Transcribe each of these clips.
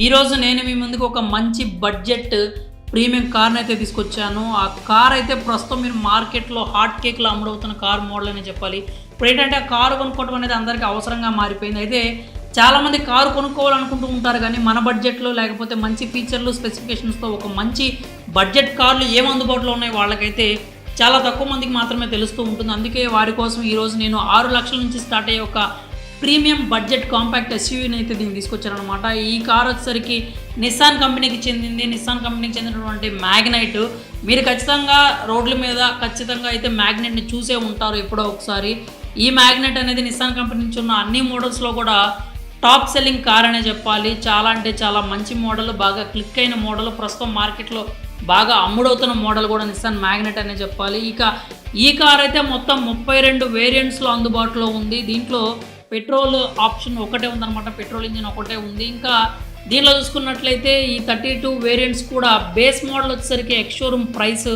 ఈరోజు నేను మీ ముందుకు ఒక మంచి బడ్జెట్ ప్రీమియం కార్ని అయితే తీసుకొచ్చాను. ఆ కార్ అయితే ప్రస్తుతం మీరు మార్కెట్లో హాట్ కేక్లో అమ్ముడవుతున్న కార్ మోడల్ అనే చెప్పాలి. ఇప్పుడు ఏంటంటే ఆ కారు కొనుక్కోవడం అనేది అందరికీ అవసరంగా మారిపోయింది. అయితే చాలామంది కారు కొనుక్కోవాలనుకుంటూ ఉంటారు, కానీ మన బడ్జెట్లో లేకపోతే మంచి ఫీచర్లు స్పెసిఫికేషన్స్తో ఒక మంచి బడ్జెట్ కార్లు ఏం అందుబాటులో ఉన్నాయి వాళ్ళకైతే చాలా తక్కువ మందికి మాత్రమే తెలుస్తూ ఉంటుంది. అందుకే వారి కోసం ఈరోజు నేను 6 లక్షల నుంచి స్టార్ట్ అయ్యే ఒక ప్రీమియం బడ్జెట్ కాంపాక్ట్ ఎస్యూవీని అయితే దీన్ని తీసుకొచ్చారనమాట. ఈ కార్ వచ్చేసరికి నిస్సాన్ కంపెనీకి చెందింది. నిస్సాన్ కంపెనీకి చెందినటువంటి మ్యాగ్నైట్. మీరు ఖచ్చితంగా రోడ్ల మీద ఖచ్చితంగా అయితే మ్యాగ్నైట్ని చూసే ఉంటారు ఎప్పుడో ఒకసారి. ఈ మ్యాగ్నైట్ అనేది నిస్సాన్ కంపెనీ నుంచి ఉన్న అన్ని మోడల్స్లో కూడా టాప్ సెల్లింగ్ కార్ అనే చెప్పాలి. చాలా అంటే చాలా మంచి మోడల్, బాగా క్లిక్ అయిన మోడల్, ప్రస్తుతం మార్కెట్లో బాగా అమ్ముడవుతున్న మోడల్ కూడా నిస్సాన్ మ్యాగ్నైట్ అనే చెప్పాలి. ఇక ఈ కార్ అయితే మొత్తం 32 వేరియంట్స్లో అందుబాటులో ఉంది. దీంట్లో పెట్రోల్ ఆప్షన్ ఒకటే ఉందన్నమాట, పెట్రోల్ ఇంజిన్ ఒకటే ఉంది. ఇంకా దీనిలో చూసుకున్నట్లయితే ఈ 32 వేరియంట్స్ కూడా బేస్ మోడల్ వచ్చేసరికి ఎక్స్ షోరూమ్ ప్రైస్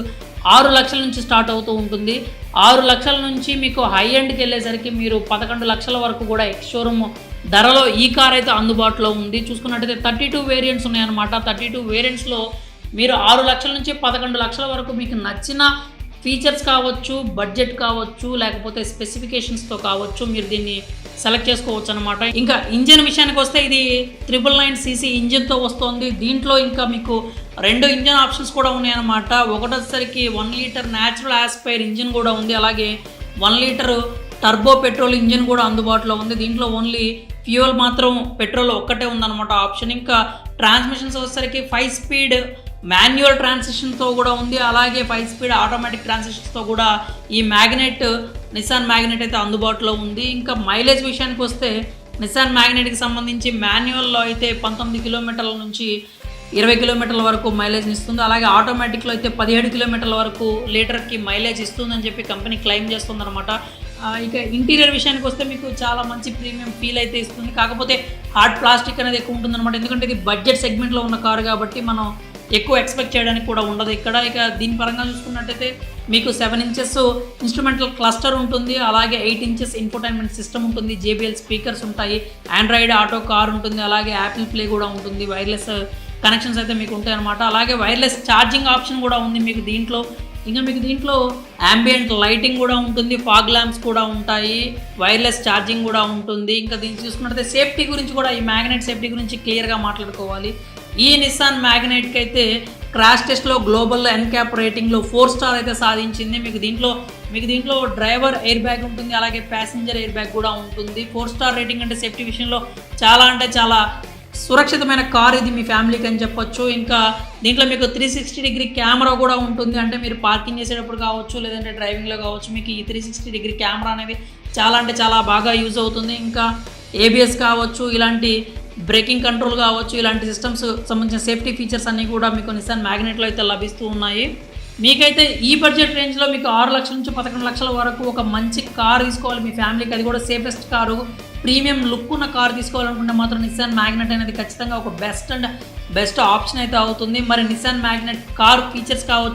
6 లక్షల నుంచి స్టార్ట్ అవుతూ ఉంటుంది. 6 లక్షల నుంచి మీకు హై ఎండ్కి వెళ్ళేసరికి మీరు 11 లక్షల వరకు కూడా ఎక్స్ షోరూమ్ ధరలో ఈ కార్ అయితే అందుబాటులో ఉంది. చూసుకున్నట్టయితే 32 వేరియంట్స్ ఉన్నాయన్నమాట. 32 వేరియంట్స్లో మీరు 6 లక్షల నుంచి 11 లక్షల వరకు మీకు నచ్చిన ఫీచర్స్ కావచ్చు, బడ్జెట్ కావచ్చు, లేకపోతే స్పెసిఫికేషన్స్తో కావచ్చు, మీరు దీన్ని సెలెక్ట్ చేసుకోవచ్చు అనమాట. ఇంకా ఇంజిన్ విషయానికి వస్తే ఇది 999cc ఇంజిన్తో వస్తుంది. దీంట్లో ఇంకా మీకు 2 ఇంజిన్ ఆప్షన్స్ కూడా ఉన్నాయన్నమాట. ఒకటోసరికి 1 లీటర్ న్యాచురల్ ఆస్పైర్ ఇంజిన్ కూడా ఉంది, అలాగే 1 లీటర్ టర్బో పెట్రోల్ ఇంజిన్ కూడా అందుబాటులో ఉంది. దీంట్లో ఓన్లీ ఫ్యూయల్ మాత్రం పెట్రోల్ ఒక్కటే ఉందన్నమాట ఆప్షన్. ఇంకా ట్రాన్స్మిషన్స్ వచ్చేసరికి 5 స్పీడ్ మాన్యువల్ ట్రాన్సిషన్తో కూడా ఉంది, అలాగే 5 స్పీడ్ ఆటోమేటిక్ ట్రాన్సిషన్స్తో కూడా ఈ నిస్సాన్ మ్యాగ్నైట్ అయితే అందుబాటులో ఉంది. ఇంకా మైలేజ్ విషయానికి వస్తే నిస్సాన్ మ్యాగ్నైట్కి సంబంధించి మాన్యువల్లో అయితే 19 కిలోమీటర్ల నుంచి 20 కిలోమీటర్ల వరకు మైలేజ్ని ఇస్తుంది, అలాగే ఆటోమేటిక్లో అయితే 17 కిలోమీటర్ల వరకు లీటర్కి మైలేజ్ ఇస్తుందని చెప్పి కంపెనీ క్లెయిమ్ చేస్తుందన్నమాట. ఇక ఇంటీరియర్ విషయానికి వస్తే మీకు చాలా మంచి ప్రీమియం ఫీల్ అయితే ఇస్తుంది. కాకపోతే హార్డ్ ప్లాస్టిక్ అనేది ఎక్కువ ఉంటుందన్నమాట, ఎందుకంటే ఇది బడ్జెట్ సెగ్మెంట్లో ఉన్న కారు కాబట్టి మనం ఎక్కువ ఎక్స్పెక్ట్ చేయడానికి కూడా ఉండదు ఇక్కడ. ఇక దీని పరంగా చూసుకున్నట్టయితే మీకు 7 ఇంచెస్ ఇన్స్ట్రుమెంటల్ క్లస్టర్ ఉంటుంది, అలాగే 8 ఇంచెస్ ఇన్ఫోటైన్మెంట్ సిస్టమ్ ఉంటుంది, JBL స్పీకర్స్ ఉంటాయి, ఆండ్రాయిడ్ ఆటో కార్ ఉంటుంది, అలాగే యాపిల్ ప్లే కూడా ఉంటుంది, వైర్లెస్ కనెక్షన్స్ అయితే మీకు ఉంటాయి అన్నమాట. అలాగే వైర్లెస్ ఛార్జింగ్ ఆప్షన్ కూడా ఉంది మీకు దీంట్లో. ఇంకా మీకు దీంట్లో యాంబియంట్ లైటింగ్ కూడా ఉంటుంది, ఫాగ్ ల్యాంప్స్ కూడా ఉంటాయి, వైర్లెస్ ఛార్జింగ్ కూడా ఉంటుంది. ఇంకా దీన్ని చూసుకున్నట్లయితే సేఫ్టీ గురించి కూడా, ఈ మ్యాగ్నైట్ సేఫ్టీ గురించి క్లియర్గా మాట్లాడుకోవాలి. ఈ నిస్సాన్ మ్యాగ్నైట్కి అయితే క్రాష్ టెస్ట్లో గ్లోబల్ ఎన్క్యాప్ రేటింగ్లో 4 స్టార్ అయితే సాధించింది. మీకు దీంట్లో డ్రైవర్ ఎయిర్ బ్యాగ్ ఉంటుంది, అలాగే ప్యాసింజర్ ఎయిర్ బ్యాగ్ కూడా ఉంటుంది. 4 స్టార్ రేటింగ్ అంటే సేఫ్టీ విషయంలో చాలా అంటే చాలా సురక్షితమైన కార్ ఇది మీ ఫ్యామిలీకి అని చెప్పొచ్చు. ఇంకా దీంట్లో మీకు 360 డిగ్రీ కెమెరా కూడా ఉంటుంది, అంటే మీరు పార్కింగ్ చేసేటప్పుడు కావచ్చు, లేదంటే డ్రైవింగ్లో కావచ్చు, మీకు ఈ 360 డిగ్రీ కెమెరా అనేది చాలా అంటే చాలా బాగా యూజ్ అవుతుంది. ఇంకా ABS కావచ్చు, ఇలాంటి బ్రేకింగ్ కంట్రోల్ కావచ్చు, ఇలాంటి సిస్టమ్స్ సంబంధించిన సేఫ్టీ ఫీచర్స్ అన్నీ కూడా మీకు నిస్సాన్ మ్యాగ్నైట్లో అయితే లభిస్తూ ఉన్నాయి. మీకైతే ఈ బడ్జెట్ రేంజ్లో మీకు 6 లక్షల నుంచి 11 లక్షల వరకు ఒక మంచి కార్ తీసుకోవాలి మీ ఫ్యామిలీకి, అది కూడా సేఫెస్ట్ కారు, ప్రీమియం లుక్ ఉన్న కార్ తీసుకోవాలనుకుంటే మాత్రం నిస్సాన్ మ్యాగ్నైట్ అనేది ఖచ్చితంగా ఒక బెస్ట్ ఆప్షన్ అయితే అవుతుంది. మరి నిస్సాన్ మ్యాగ్నైట్ కార్ ఫీచర్స్ కావచ్చు,